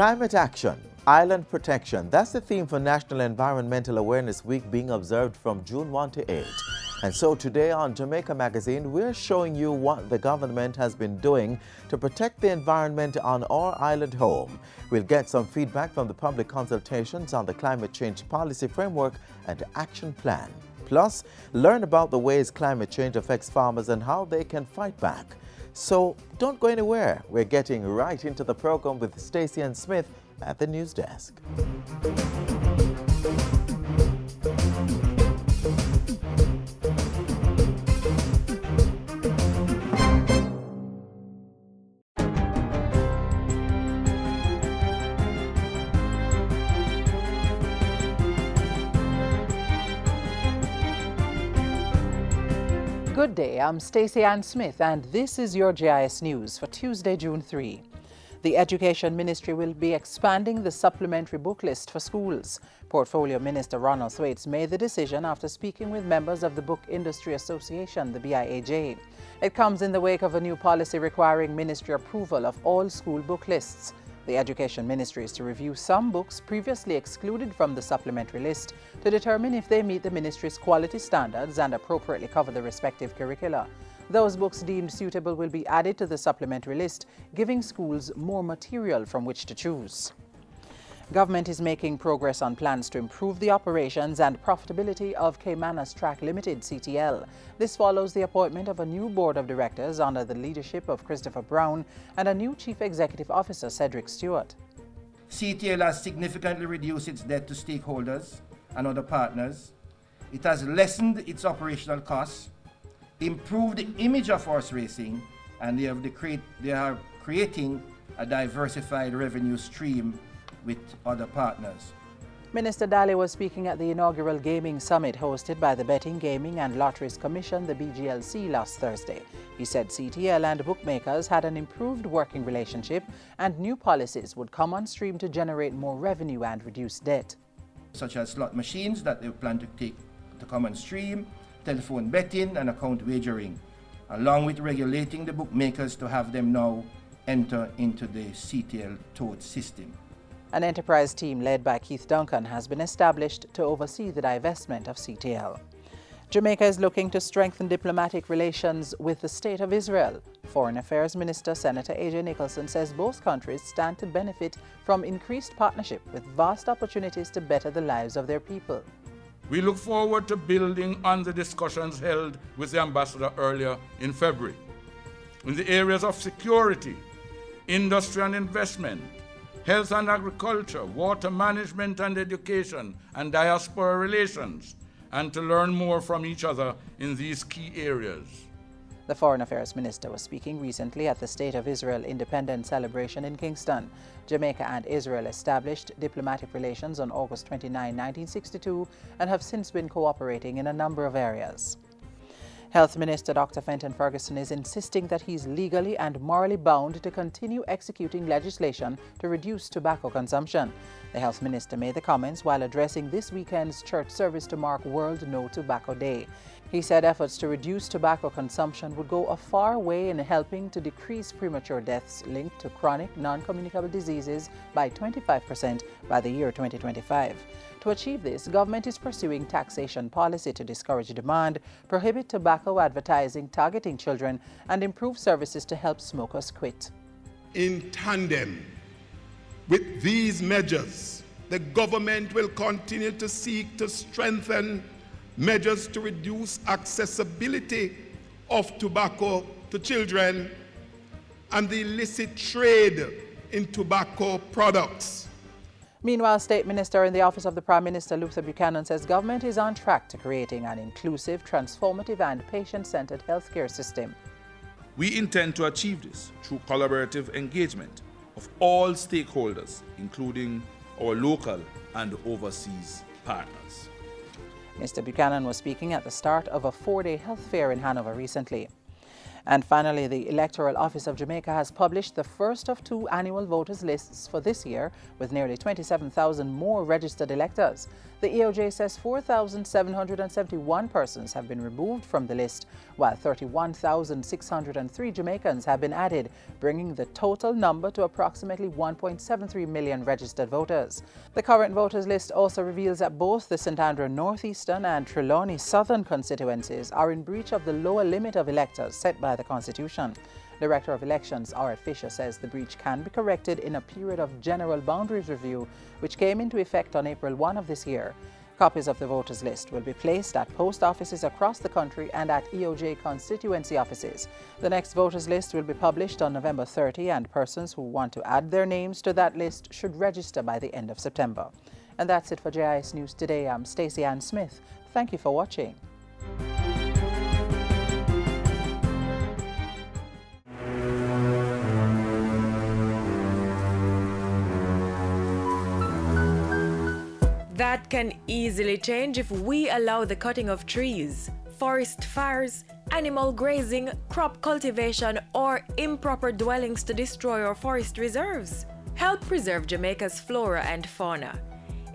Climate action, island protection. That's the theme for National Environmental Awareness Week being observed from June 1 to 8. And so today on Jamaica Magazine, we're showing you what the government has been doing to protect the environment on our island home. We'll get some feedback from the public consultations on the climate change policy framework and action plan. Plus, learn about the ways climate change affects farmers and how they can fight back. So don't go anywhere. We're getting right into the program with Stacey and Smith at the news desk. Good day, I'm Stacey Ann Smith and this is your GIS News for Tuesday, June 3. The Education Ministry will be expanding the supplementary book list for schools. Portfolio Minister Ronald Thwaites made the decision after speaking with members of the Book Industry Association, the BIAJ. It comes in the wake of a new policy requiring ministry approval of all school book lists. The Education Ministry is to review some books previously excluded from the supplementary list to determine if they meet the ministry's quality standards and appropriately cover the respective curricula. Those books deemed suitable will be added to the supplementary list, giving schools more material from which to choose. Government is making progress on plans to improve the operations and profitability of Caymanas Track Limited, CTL. This follows the appointment of a new board of directors under the leadership of Christopher Brown and a new chief executive officer, Cedric Stewart. CTL has significantly reduced its debt to stakeholders and other partners. It has lessened its operational costs, improved the image of horse racing, and they are creating a diversified revenue stream with other partners. Minister Daly was speaking at the inaugural gaming summit hosted by the Betting, Gaming and Lotteries Commission, the BGLC, last Thursday. He said CTL and bookmakers had an improved working relationship and new policies would come on stream to generate more revenue and reduce debt. Such as slot machines that they plan to come on stream, telephone betting and account wagering, along with regulating the bookmakers to have them now enter into the CTL tote system. An enterprise team led by Keith Duncan has been established to oversee the divestment of CTL. Jamaica is looking to strengthen diplomatic relations with the State of Israel. Foreign Affairs Minister Senator A.J. Nicholson says both countries stand to benefit from increased partnership with vast opportunities to better the lives of their people. We look forward to building on the discussions held with the ambassador earlier in February. In the areas of security, industry and investment, health and agriculture, water management and education, and diaspora relations, and to learn more from each other in these key areas. The Foreign Affairs Minister was speaking recently at the State of Israel Independence celebration in Kingston. Jamaica and Israel established diplomatic relations on August 29, 1962, and have since been cooperating in a number of areas. Health Minister Dr. Fenton Ferguson is insisting that he's legally and morally bound to continue executing legislation to reduce tobacco consumption. The Health Minister made the comments while addressing this weekend's church service to mark World No Tobacco Day. He said efforts to reduce tobacco consumption would go a far way in helping to decrease premature deaths linked to chronic non-communicable diseases by 25% by the year 2025. To achieve this, government is pursuing taxation policy to discourage demand, prohibit tobacco advertising targeting children, and improve services to help smokers quit. In tandem with these measures, the government will continue to seek to strengthen measures to reduce accessibility of tobacco to children and the illicit trade in tobacco products. Meanwhile, State Minister in the Office of the Prime Minister, Luther Buchanan, says government is on track to creating an inclusive, transformative and patient-centered healthcare system. We intend to achieve this through collaborative engagement of all stakeholders, including our local and overseas partners. Mr. Buchanan was speaking at the start of a 4-day health fair in Hanover recently. And finally, the Electoral Office of Jamaica has published the first of 2 annual voters lists for this year, with nearly 27,000 more registered electors. The EOJ says 4,771 persons have been removed from the list, while 31,603 Jamaicans have been added, bringing the total number to approximately 1.73 million registered voters. The current voters list also reveals that both the St. Andrew Northeastern and Trelawney Southern constituencies are in breach of the lower limit of electors set by the Constitution. Director of Elections, Art Fisher, says the breach can be corrected in a period of general boundaries review, which came into effect on April 1 of this year. Copies of the voters list will be placed at post offices across the country and at EOJ constituency offices. The next voters list will be published on November 30, and persons who want to add their names to that list should register by the end of September. And that's it for JIS News Today. I'm Stacey Ann Smith. Thank you for watching. That can easily change if we allow the cutting of trees, forest fires, animal grazing, crop cultivation, or improper dwellings to destroy our forest reserves. Help preserve Jamaica's flora and fauna.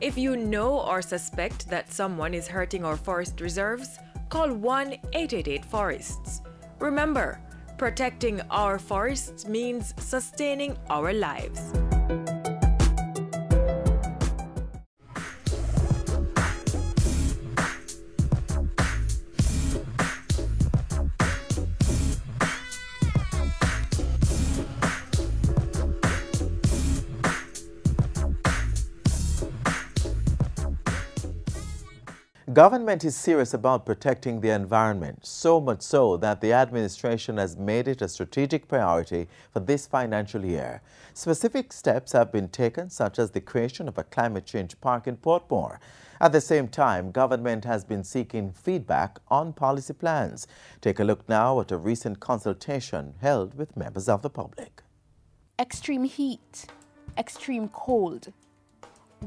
If you know or suspect that someone is hurting our forest reserves, call 1-888-FORESTS. Remember, protecting our forests means sustaining our lives. Government is serious about protecting the environment, so much so that the administration has made it a strategic priority for this financial year. Specific steps have been taken, such as the creation of a climate change park in Portmore. At the same time, government has been seeking feedback on policy plans. Take a look now at a recent consultation held with members of the public. Extreme heat, extreme cold.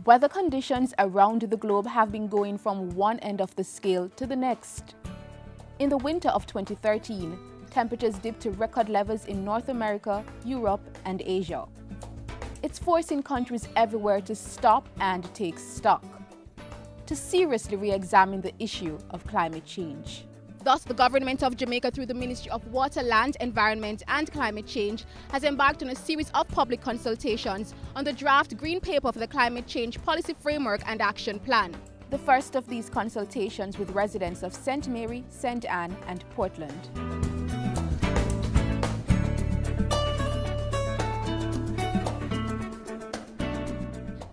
Weather conditions around the globe have been going from one end of the scale to the next. In the winter of 2013, temperatures dipped to record levels in North America, Europe, and Asia. It's forcing countries everywhere to stop and take stock, to seriously re-examine the issue of climate change. Thus, the government of Jamaica, through the Ministry of Water, Land, Environment and Climate Change, has embarked on a series of public consultations on the draft Green Paper for the Climate Change Policy Framework and Action Plan. The first of these consultations with residents of St. Mary, St. Anne and Portland.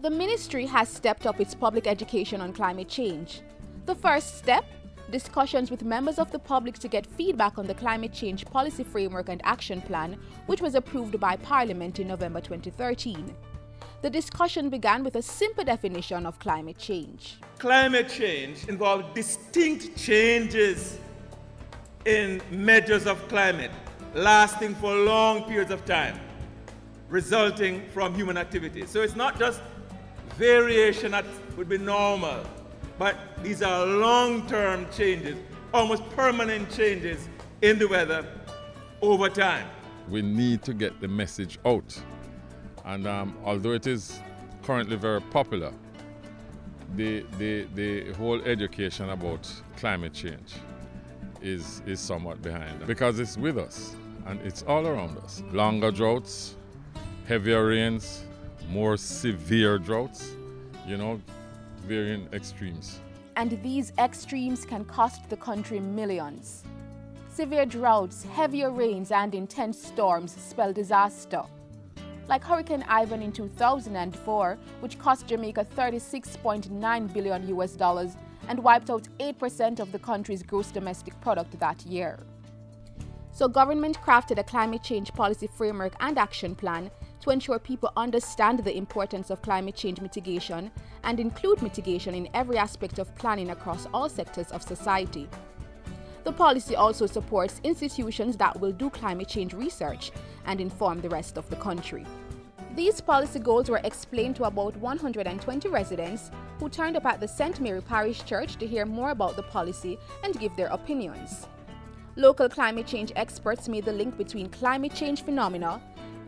The ministry has stepped up its public education on climate change. The first step, discussions with members of the public to get feedback on the Climate Change Policy Framework and Action Plan, which was approved by Parliament in November 2013. The discussion began with a simple definition of climate change. Climate change involves distinct changes in measures of climate, lasting for long periods of time, resulting from human activity. So it's not just variation that would be normal, but these are long-term changes, almost permanent changes in the weather over time. We need to get the message out. And although it is currently very popular, the whole education about climate change is somewhat behind, because it's with us and it's all around us. Longer droughts, heavier rains, more severe droughts, varying extremes. And these extremes can cost the country millions. Severe droughts, heavier rains, and intense storms spell disaster. Like Hurricane Ivan in 2004, which cost Jamaica $36.9 billion and wiped out 8% of the country's gross domestic product that year. So government crafted a climate change policy framework and action plan to ensure people understand the importance of climate change mitigation and include mitigation in every aspect of planning across all sectors of society. The policy also supports institutions that will do climate change research and inform the rest of the country. These policy goals were explained to about 120 residents who turned up at the St. Mary Parish Church to hear more about the policy and give their opinions. Local climate change experts made the link between climate change phenomena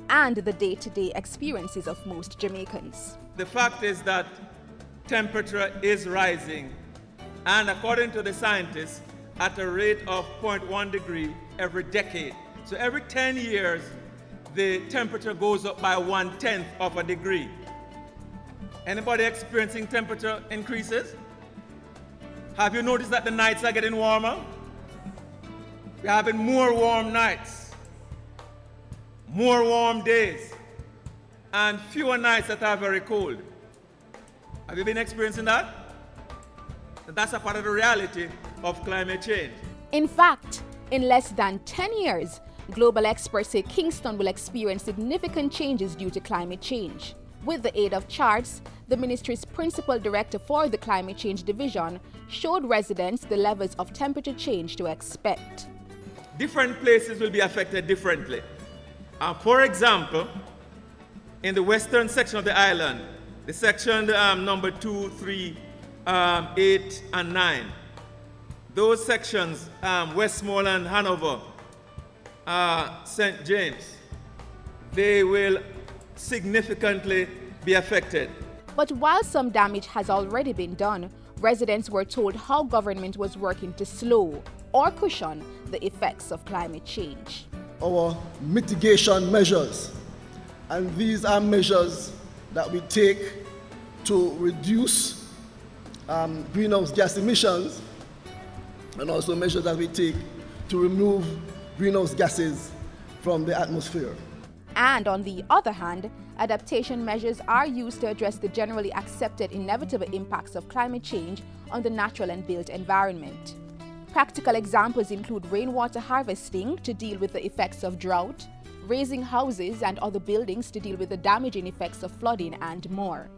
and the day-to-day experiences of most Jamaicans. The fact is that temperature is rising, and according to the scientists, at a rate of 0.1 degree every decade. So every 10 years, the temperature goes up by 1/10 of a degree. Anybody experiencing temperature increases? Have you noticed that the nights are getting warmer? We're having more warm nights, more warm days, and fewer nights that are very cold. Have you been experiencing that? That's a part of the reality of climate change. In fact, in less than 10 years, global experts say Kingston will experience significant changes due to climate change. With the aid of charts, the ministry's principal director for the Climate Change Division showed residents the levels of temperature change to expect. Different places will be affected differently. For example, in the western section of the island, the section number 2, 3, 8, and 9, those sections, Westmoreland, Hanover, St. James, they will significantly be affected. But while some damage has already been done, residents were told how government was working to slow or cushion the effects of climate change. Our mitigation measures, and these are measures that we take to reduce greenhouse gas emissions, and also measures that we take to remove greenhouse gases from the atmosphere. And on the other hand, adaptation measures are used to address the generally accepted inevitable impacts of climate change on the natural and built environment. Practical examples include rainwater harvesting to deal with the effects of drought, raising houses and other buildings to deal with the damaging effects of flooding, and more.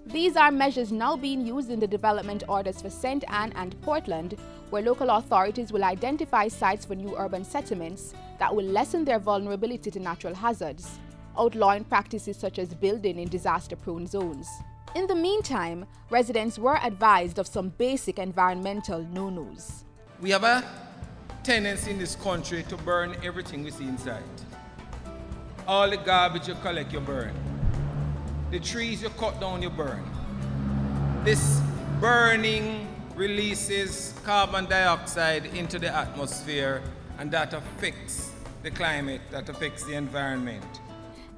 These are measures now being used in the development orders for St. Anne and Portland, where local authorities will identify sites for new urban settlements that will lessen their vulnerability to natural hazards, outlawing practices such as building in disaster-prone zones. In the meantime, residents were advised of some basic environmental no-nos. We have a tendency in this country to burn everything we see inside. All the garbage you collect, you burn. The trees you cut down, you burn. This burning releases carbon dioxide into the atmosphere, and that affects the climate, that affects the environment.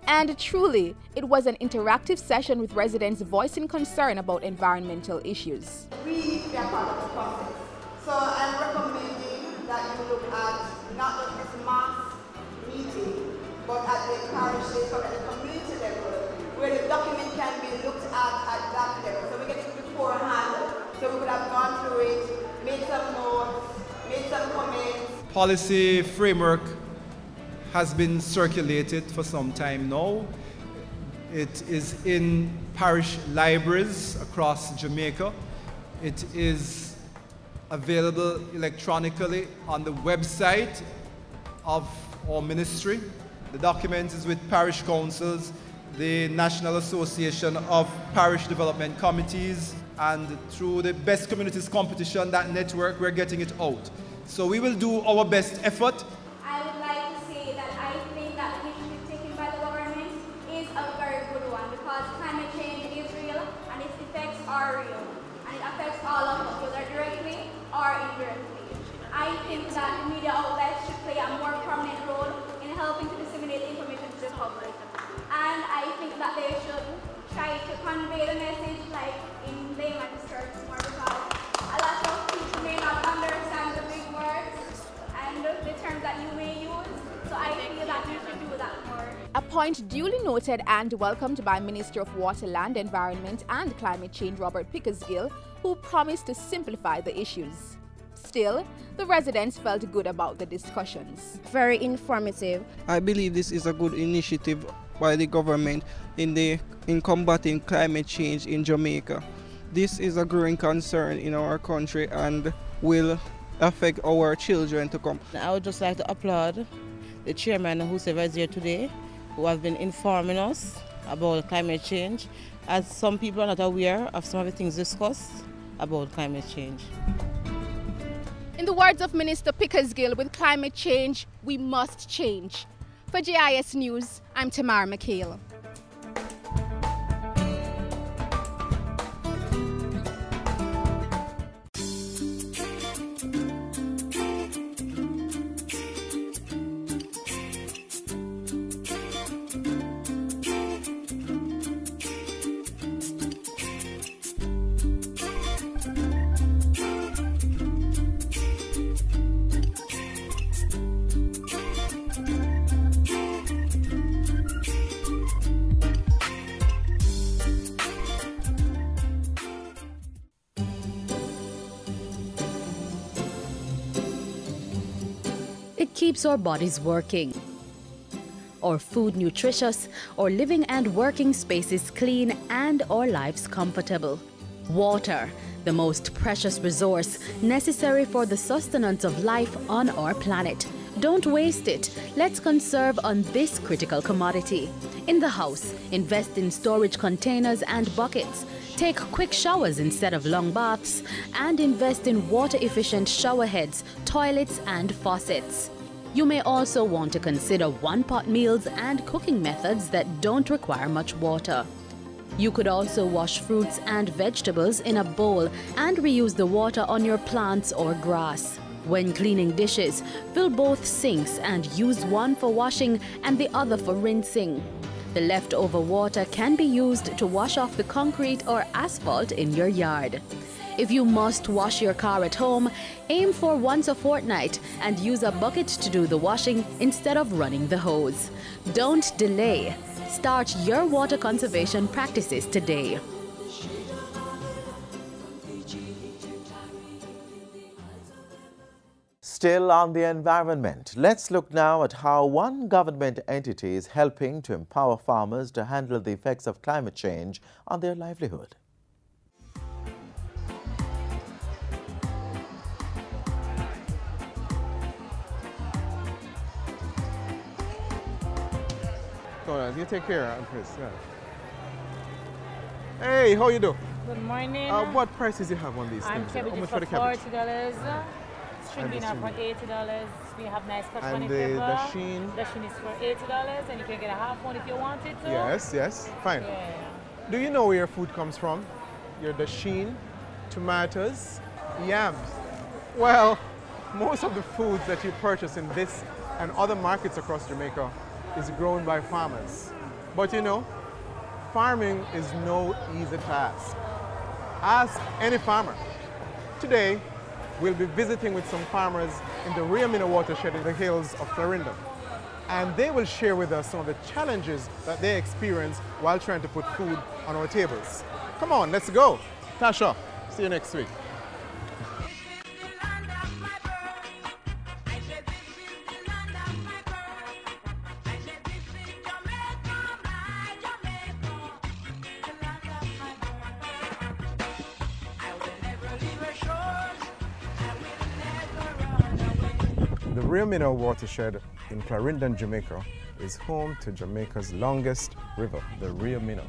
And truly, it was an interactive session with residents voicing concern about environmental issues. We need to be a part of the process. So I'm recommending that you look at not just this mass meeting, but at the parish level, at the community level, where the document can be looked at that level. So we get it beforehand, so we could have gone through it, made some notes, made some comments. Policy framework has been circulated for some time now. It is in parish libraries across Jamaica. It is available electronically on the website of our ministry. The document is with parish councils, the National Association of Parish Development Committees, and through the Best Communities Competition, that network, we're getting it out. So we will do our best effort. I would like to say that I think that the initiative taken by the government is a very good one, because climate change is real and its effects are real, and it affects all of us, whether directly or indirectly. I think that the media outlets should play a more prominent role in helping to disseminate information to the public. And I think that they should try to convey the message like in layman's terms more, because a lot of people may not understand the big words and the terms that you may use. So I feel that you should do that more. A point duly noted and welcomed by Minister of Water, Land, Environment and Climate Change Robert Pickersgill, who promised to simplify the issues. Still, the residents felt good about the discussions. Very informative. I believe this is a good initiative by the government in combating climate change in Jamaica. This is a growing concern in our country and will affect our children to come. I would just like to applaud the chairman and whoever is here today, who have been informing us about climate change, as some people are not aware of some of the things discussed about climate change. In the words of Minister Pickersgill, with climate change, we must change. For GIS News, I'm Tamara McHale. It keeps our bodies working, our food nutritious, our living and working spaces clean, and our lives comfortable. Water, the most precious resource necessary for the sustenance of life on our planet. Don't waste it. Let's conserve on this critical commodity. In the house, invest in storage containers and buckets. Take quick showers instead of long baths, and invest in water-efficient shower heads, toilets, and faucets. You may also want to consider one-pot meals and cooking methods that don't require much water. You could also wash fruits and vegetables in a bowl and reuse the water on your plants or grass. When cleaning dishes, fill both sinks and use one for washing and the other for rinsing. The leftover water can be used to wash off the concrete or asphalt in your yard. If you must wash your car at home, aim for once a fortnight and use a bucket to do the washing instead of running the hose. Don't delay. Start your water conservation practices today. Still on the environment, let's look now at how one government entity is helping to empower farmers to handle the effects of climate change on their livelihood. You take care of Chris. Yeah. Hey, how you do? Good morning. What prices you have on these I'm things? cabbage How much for for the cabbage? $40. String bean are for $80. We have nice cut And honey the pepper. dasheen? Dasheen is for $80, and you can get a half one if you want it to. Yes, yes, fine. Yeah. Do you know where your food comes from? Your dasheen, tomatoes, yams. Well, most of the foods that you purchase in this and other markets across Jamaica is grown by farmers. But you know, farming is no easy task. Ask any farmer. Today, we'll be visiting with some farmers in the Rio Mino watershed in the hills of Clarendon. And they will share with us some of the challenges that they experience while trying to put food on our tables. Come on, let's go. Tasha, see you next week. The Rio Mino watershed in Clarendon, Jamaica is home to Jamaica's longest river, the Rio Mino,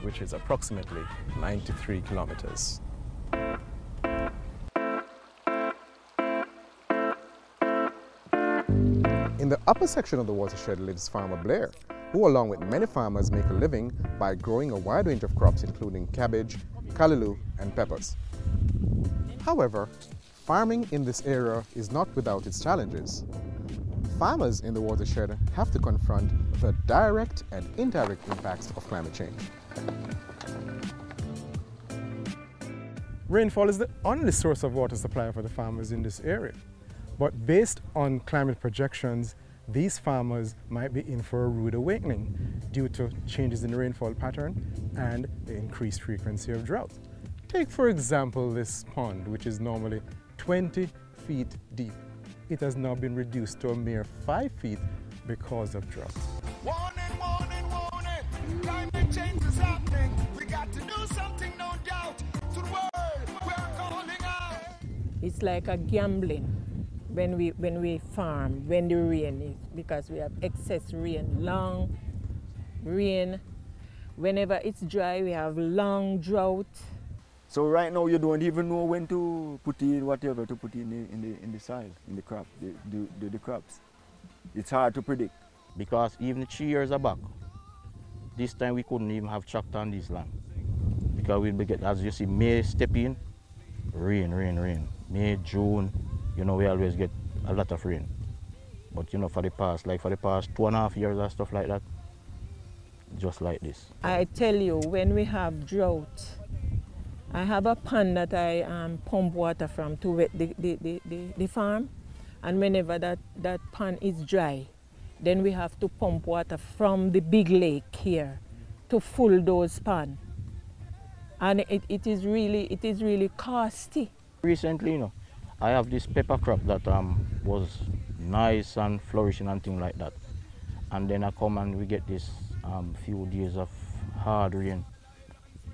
which is approximately 93 kilometers. In the upper section of the watershed lives Farmer Blair, who along with many farmers make a living by growing a wide range of crops including cabbage, callaloo and peppers. However, farming in this area is not without its challenges. Farmers in the watershed have to confront the direct and indirect impacts of climate change. Rainfall is the only source of water supply for the farmers in this area. But based on climate projections, these farmers might be in for a rude awakening due to changes in the rainfall pattern and the increased frequency of drought. Take, for example, this pond, which is normally 20 feet deep. It has now been reduced to a mere 5 feet because of drought. Warning, warning, warning! Climate change is happening. We got to do something, no doubt. To the world, we're calling out. It's like a gambling when we farm, when the rain is, because we have excess rain, long rain. Whenever it's dry, we have long drought. So right now you don't even know when to put in whatever to put in the soil, in the crop, the crops. It's hard to predict. Because even 3 years back, this time we couldn't even have tractor on this land. Because we'd get, as you see, May step in, rain. May, June, you know, we always get a lot of rain. But you know, for the past 2.5 years or stuff like that, just like this. I tell you, when we have drought, I have a pond that I pump water from to wet the farm. And whenever that pond is dry, then we have to pump water from the big lake here to fill those ponds. And it is really costly. Recently, you know, I have this pepper crop that was nice and flourishing and things like that. And then I come and we get this few days of hard rain.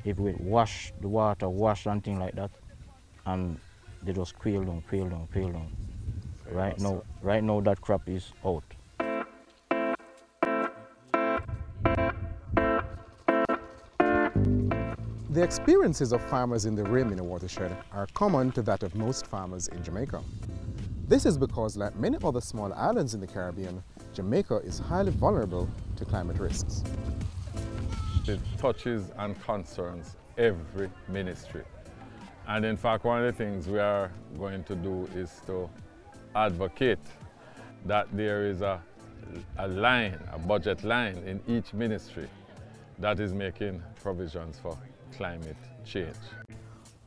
If we wash the water, and things like that, and they just quail down. Right now that crop is out. The experiences of farmers in the Rimina watershed are common to that of most farmers in Jamaica. This is because, like many other small islands in the Caribbean, Jamaica is highly vulnerable to climate risks. It touches and concerns every ministry. And in fact, one of the things we are going to do is to advocate that there is a budget line in each ministry that is making provisions for climate change.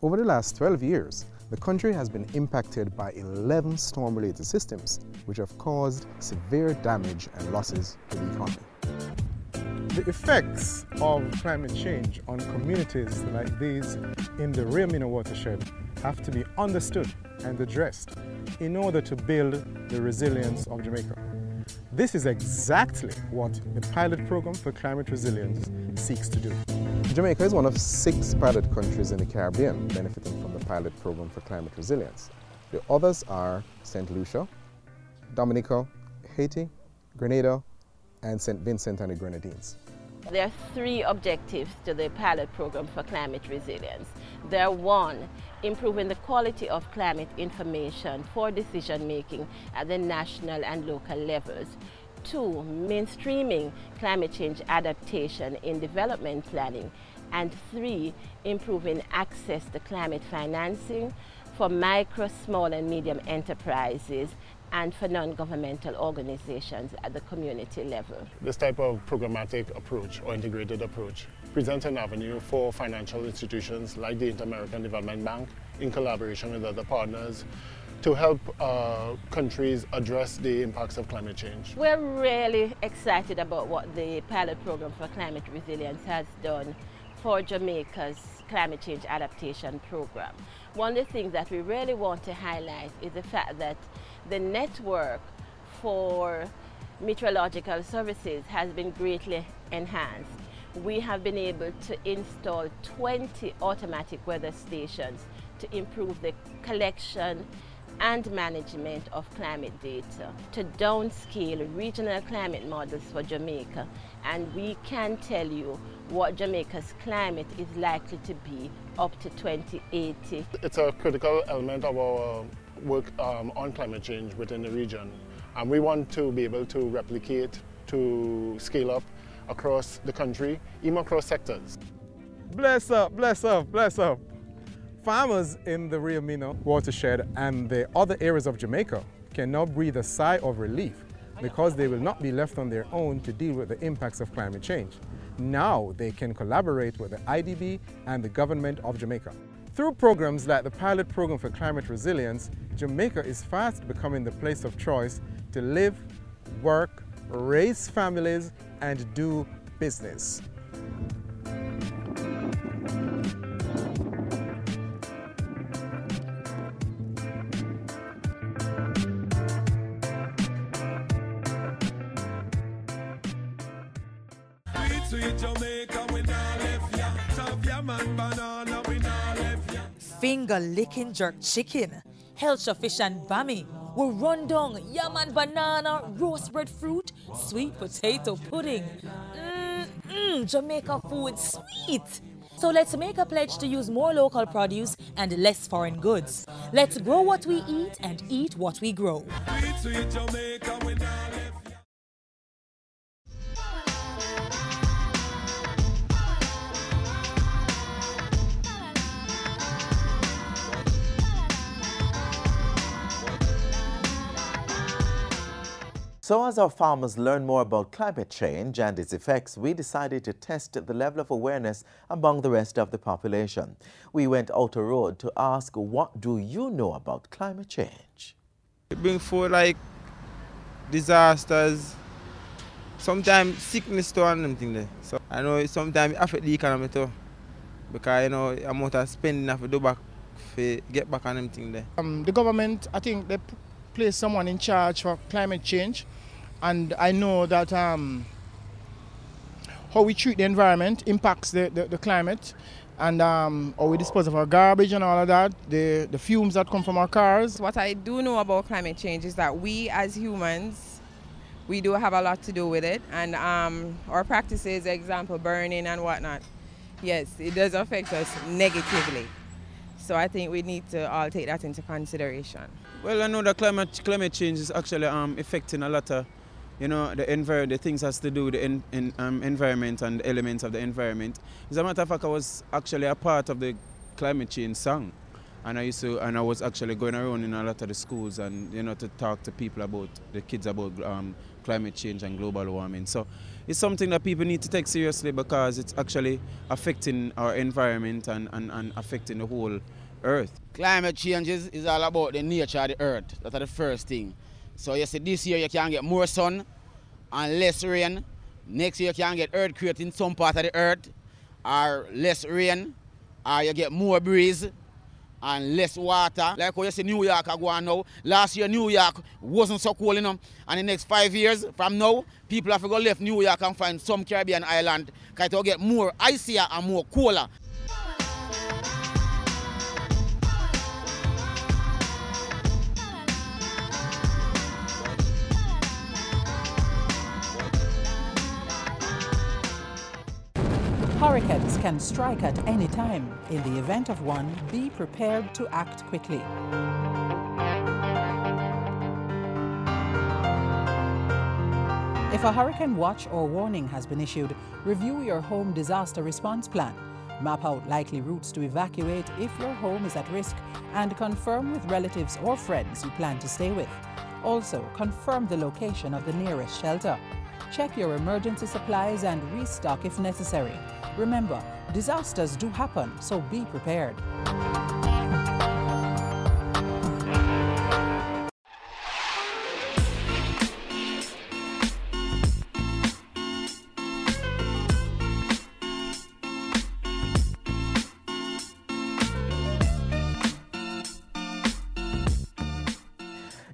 Over the last 12 years, the country has been impacted by 11 storm-related systems, which have caused severe damage and losses to the economy. The effects of climate change on communities like these in the Rimina watershed have to be understood and addressed in order to build the resilience of Jamaica. This is exactly what the pilot program for climate resilience seeks to do. Jamaica is one of 6 pilot countries in the Caribbean benefiting from the pilot program for climate resilience. The others are St. Lucia, Dominica, Haiti, Grenada, and St. Vincent and the Grenadines. There are 3 objectives to the pilot program for climate resilience. There are 1, improving the quality of climate information for decision making at the national and local levels. 2, mainstreaming climate change adaptation in development planning. And 3, improving access to climate financing for micro, small and medium enterprises and for non-governmental organizations at the community level. This type of programmatic approach or integrated approach presents an avenue for financial institutions like the Inter-American Development Bank in collaboration with other partners to help countries address the impacts of climate change. We're really excited about what the pilot program for climate resilience has done for Jamaica's climate change adaptation program. One of the things that we really want to highlight is the fact that the network for meteorological services has been greatly enhanced. We have been able to install 20 automatic weather stations to improve the collection and management of climate data, to downscale regional climate models for Jamaica. And we can tell you what Jamaica's climate is likely to be up to 2080. It's a critical element of our work on climate change within the region. And we want to be able to replicate, to scale up across the country, even across sectors. Bless up, bless up, bless up. Farmers in the Rimina watershed and the other areas of Jamaica can now breathe a sigh of relief because they will not be left on their own to deal with the impacts of climate change. Now they can collaborate with the IDB and the government of Jamaica. Through programs like the Pilot Program for Climate Resilience, Jamaica is fast becoming the place of choice to live, work, raise families, and do business. Sweet Jamaica, we not left ya. Tough yam and banana, we not left ya. Finger-licking jerk chicken, Helcher fish and bami, will run down yam and banana, roast breadfruit, sweet potato pudding. Jamaica food sweet. So let's make a pledge to use more local produce and less foreign goods. Let's grow what we eat and eat what we grow. So as our farmers learn more about climate change and its effects, we decided to test the level of awareness among the rest of the population. We went out a road to ask, what do you know about climate change? It brings forth like disasters, sometimes sickness too and everything there. So I know sometimes it affects the economy too, because you know amount of spending have to do back to get back on everything there. The government, I think they place someone in charge for climate change. And I know that how we treat the environment impacts the climate, and how we dispose of our garbage and all of that, the fumes that come from our cars. What I do know about climate change is that we as humans, we do have a lot to do with it, and our practices, example burning and whatnot, yes, it does affect us negatively. So I think we need to all take that into consideration. Well, I know that climate change is actually affecting a lot of, you know, the things has to do with the environment and the elements of the environment. As a matter of fact, I was actually a part of the climate change song, and I was actually going around in a lot of the schools and to talk to people about the kids about climate change and global warming. So it's something that people need to take seriously because it's actually affecting our environment and affecting the whole earth. Climate change is all about the nature of the earth. That's the first thing. So you see this year you can get more sun and less rain. Next year you can get earthquake in some part of the earth, or less rain, or you get more breeze and less water. Like how you see New York are going now. Last year New York wasn't so cold enough, and the next 5 years from now, people have to go left New York and find some Caribbean island because it will get more icier and more cooler. Hurricanes can strike at any time. In the event of one, be prepared to act quickly. If a hurricane watch or warning has been issued, review your home disaster response plan. Map out likely routes to evacuate if your home is at risk, and confirm with relatives or friends you plan to stay with. Also, confirm the location of the nearest shelter. Check your emergency supplies and restock if necessary. Remember, disasters do happen, so be prepared.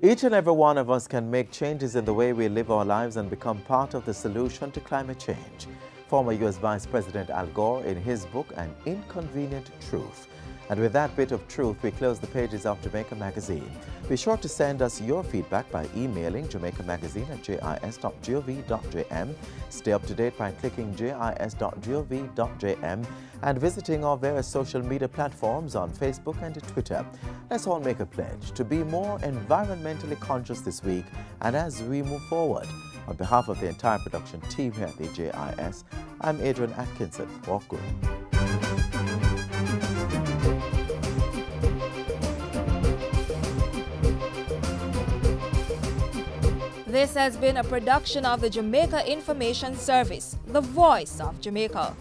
Each and every one of us can make changes in the way we live our lives and become part of the solution to climate change. Former U.S. Vice President Al Gore in his book, An Inconvenient Truth. And with that bit of truth, we close the pages of Jamaica Magazine. Be sure to send us your feedback by emailing jamaicamagazine@jis.gov.jm. Stay up to date by clicking jis.gov.jm and visiting our various social media platforms on Facebook and Twitter. Let's all make a pledge to be more environmentally conscious this week and as we move forward. On behalf of the entire production team here at the JIS, I'm Adrian Atkinson. Walk good. This has been a production of the Jamaica Information Service, the voice of Jamaica.